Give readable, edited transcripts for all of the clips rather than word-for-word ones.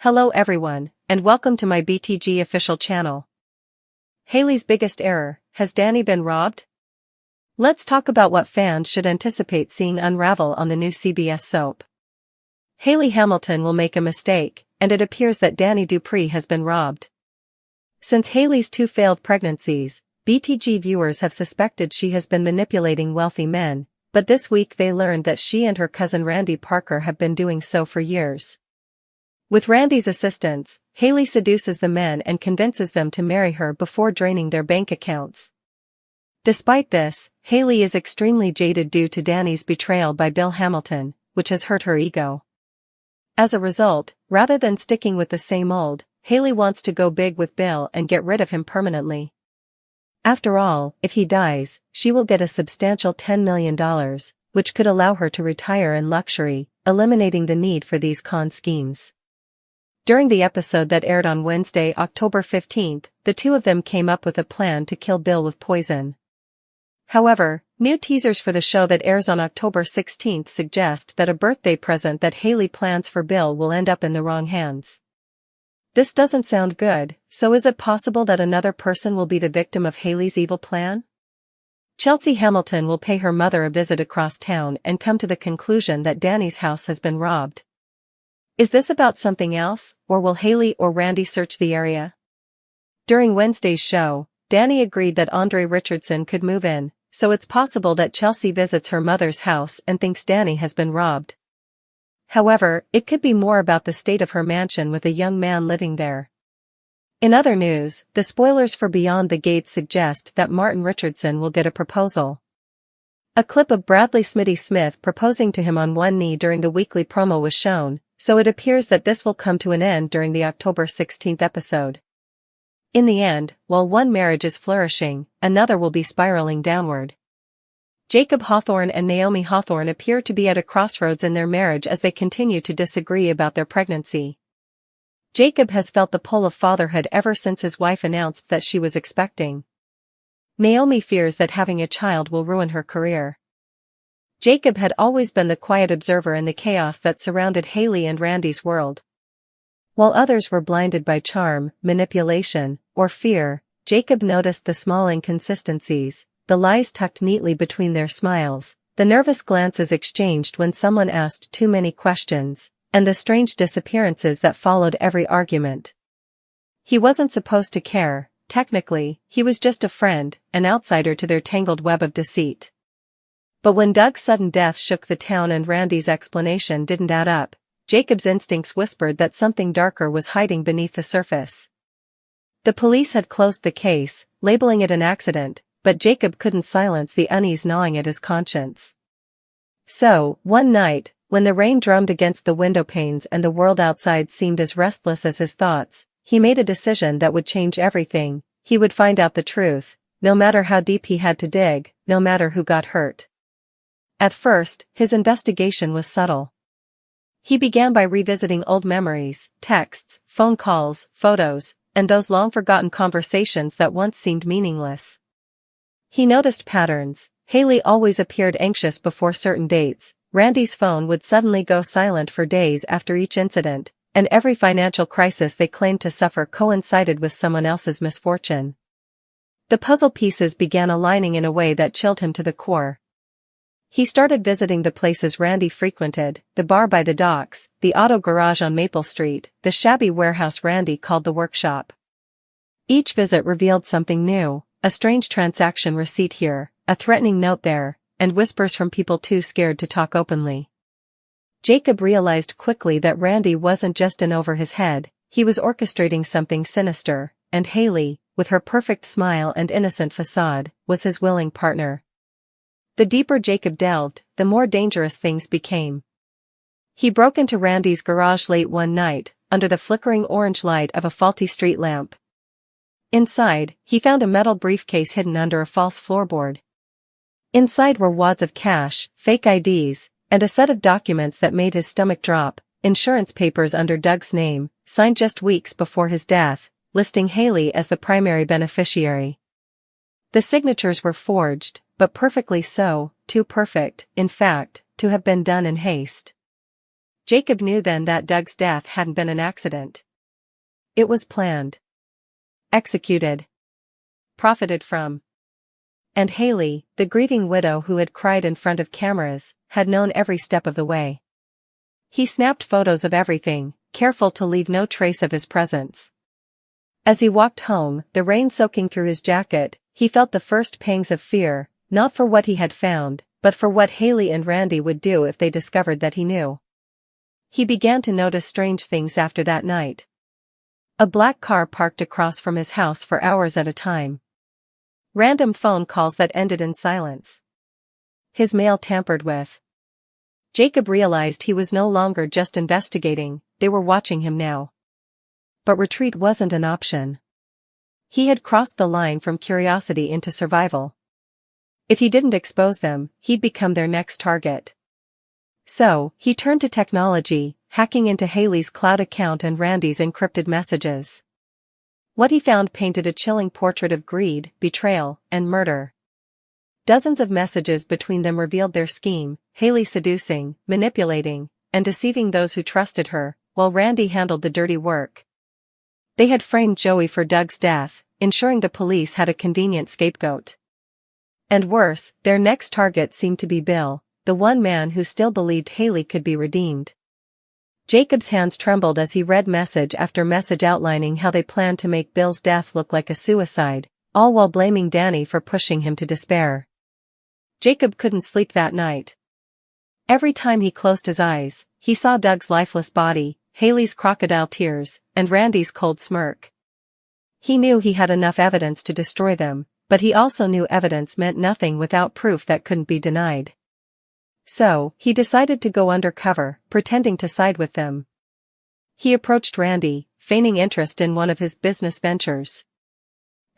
Hello everyone, and welcome to my BTG official channel. Hayley's biggest error: has Dani been robbed? Let's talk about what fans should anticipate seeing unravel on the new CBS soap. Hayley Hamilton will make a mistake, and it appears that Dani Dupree has been robbed. Since Hayley's two failed pregnancies, BTG viewers have suspected she has been manipulating wealthy men, but this week they learned that she and her cousin Randy Parker have been doing so for years. With Randy's assistance, Hayley seduces the men and convinces them to marry her before draining their bank accounts. Despite this, Hayley is extremely jaded due to Dani's betrayal by Bill Hamilton, which has hurt her ego. As a result, rather than sticking with the same old, Hayley wants to go big with Bill and get rid of him permanently. After all, if he dies, she will get a substantial $10 million, which could allow her to retire in luxury, eliminating the need for these con schemes. During the episode that aired on Wednesday, October 15th, the two of them came up with a plan to kill Bill with poison. However, new teasers for the show that airs on October 16th suggest that a birthday present that Hayley plans for Bill will end up in the wrong hands. This doesn't sound good, so is it possible that another person will be the victim of Hayley's evil plan? Chelsea Hamilton will pay her mother a visit across town and come to the conclusion that Dani's house has been robbed. Is this about something else, or will Hayley or Randy search the area? During Wednesday's show, Dani agreed that Andre Richardson could move in, so it's possible that Chelsea visits her mother's house and thinks Dani has been robbed. However, it could be more about the state of her mansion with a young man living there. In other news, the spoilers for Beyond the Gates suggest that Martin Richardson will get a proposal. A clip of Bradley "Smitty" Smith proposing to him on one knee during the weekly promo was shown, so it appears that this will come to an end during the October 16th episode. In the end, while one marriage is flourishing, another will be spiraling downward. Jacob Hawthorne and Naomi Hawthorne appear to be at a crossroads in their marriage as they continue to disagree about their pregnancy. Jacob has felt the pull of fatherhood ever since his wife announced that she was expecting. Naomi fears that having a child will ruin her career. Jacob had always been the quiet observer in the chaos that surrounded Hayley and Randy's world. While others were blinded by charm, manipulation, or fear, Jacob noticed the small inconsistencies, the lies tucked neatly between their smiles, the nervous glances exchanged when someone asked too many questions, and the strange disappearances that followed every argument. He wasn't supposed to care. Technically, he was just a friend, an outsider to their tangled web of deceit. But when Doug's sudden death shook the town and Randy's explanation didn't add up, Jacob's instincts whispered that something darker was hiding beneath the surface. The police had closed the case, labeling it an accident, but Jacob couldn't silence the unease gnawing at his conscience. So, one night, when the rain drummed against the window panes and the world outside seemed as restless as his thoughts, he made a decision that would change everything. He would find out the truth, no matter how deep he had to dig, no matter who got hurt. At first, his investigation was subtle. He began by revisiting old memories, texts, phone calls, photos, and those long-forgotten conversations that once seemed meaningless. He noticed patterns. Hayley always appeared anxious before certain dates, Randy's phone would suddenly go silent for days after each incident, and every financial crisis they claimed to suffer coincided with someone else's misfortune. The puzzle pieces began aligning in a way that chilled him to the core. He started visiting the places Randy frequented, the bar by the docks, the auto garage on Maple Street, the shabby warehouse Randy called the workshop. Each visit revealed something new, a strange transaction receipt here, a threatening note there, and whispers from people too scared to talk openly. Jacob realized quickly that Randy wasn't just in over his head, he was orchestrating something sinister, and Hayley, with her perfect smile and innocent facade, was his willing partner. The deeper Jacob delved, the more dangerous things became. He broke into Randy's garage late one night, under the flickering orange light of a faulty street lamp. Inside, he found a metal briefcase hidden under a false floorboard. Inside were wads of cash, fake IDs, and a set of documents that made his stomach drop, insurance papers under Doug's name, signed just weeks before his death, listing Hayley as the primary beneficiary. The signatures were forged, but perfectly so, too perfect, in fact, to have been done in haste. Jacob knew then that Doug's death hadn't been an accident. It was planned, executed, profited from. And Hayley, the grieving widow who had cried in front of cameras, had known every step of the way. He snapped photos of everything, careful to leave no trace of his presence. As he walked home, the rain soaking through his jacket, he felt the first pangs of fear, not for what he had found, but for what Hayley and Randy would do if they discovered that he knew. He began to notice strange things after that night. A black car parked across from his house for hours at a time. Random phone calls that ended in silence. His mail tampered with. Jacob realized he was no longer just investigating, they were watching him now. But retreat wasn't an option. He had crossed the line from curiosity into survival. If he didn't expose them, he'd become their next target. So, he turned to technology, hacking into Hayley's cloud account and Randy's encrypted messages. What he found painted a chilling portrait of greed, betrayal, and murder. Dozens of messages between them revealed their scheme, Hayley seducing, manipulating, and deceiving those who trusted her, while Randy handled the dirty work. They had framed Joey for Doug's death, ensuring the police had a convenient scapegoat. And worse, their next target seemed to be Bill, the one man who still believed Hayley could be redeemed. Jacob's hands trembled as he read message after message outlining how they planned to make Bill's death look like a suicide, all while blaming Dani for pushing him to despair. Jacob couldn't sleep that night. Every time he closed his eyes, he saw Doug's lifeless body, Hayley's crocodile tears, and Randy's cold smirk. He knew he had enough evidence to destroy them, but he also knew evidence meant nothing without proof that couldn't be denied. So, he decided to go undercover, pretending to side with them. He approached Randy, feigning interest in one of his business ventures.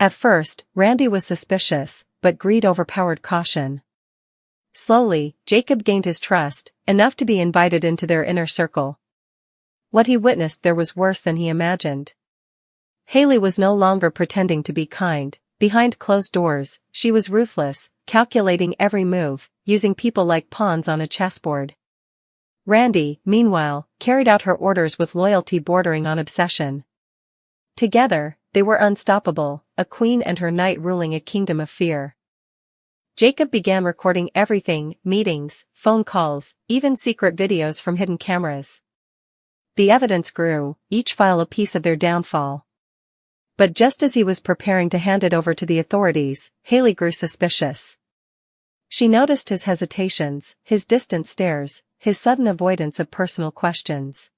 At first, Randy was suspicious, but greed overpowered caution. Slowly, Jacob gained his trust, enough to be invited into their inner circle. What he witnessed there was worse than he imagined. Hayley was no longer pretending to be kind. Behind closed doors, she was ruthless, calculating every move, using people like pawns on a chessboard. Randy, meanwhile, carried out her orders with loyalty bordering on obsession. Together, they were unstoppable, a queen and her knight ruling a kingdom of fear. Jacob began recording everything, meetings, phone calls, even secret videos from hidden cameras. The evidence grew, each file a piece of their downfall. But just as he was preparing to hand it over to the authorities, Hayley grew suspicious. She noticed his hesitations, his distant stares, his sudden avoidance of personal questions.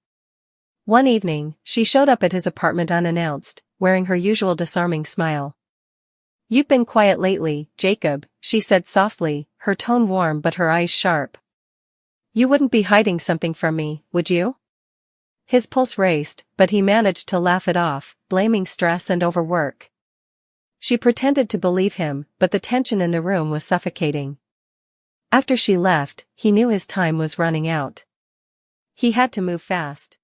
One evening, she showed up at his apartment unannounced, wearing her usual disarming smile. "You've been quiet lately, Jacob," she said softly, her tone warm but her eyes sharp. "You wouldn't be hiding something from me, would you?" His pulse raced, but he managed to laugh it off, blaming stress and overwork. She pretended to believe him, but the tension in the room was suffocating. After she left, he knew his time was running out. He had to move fast.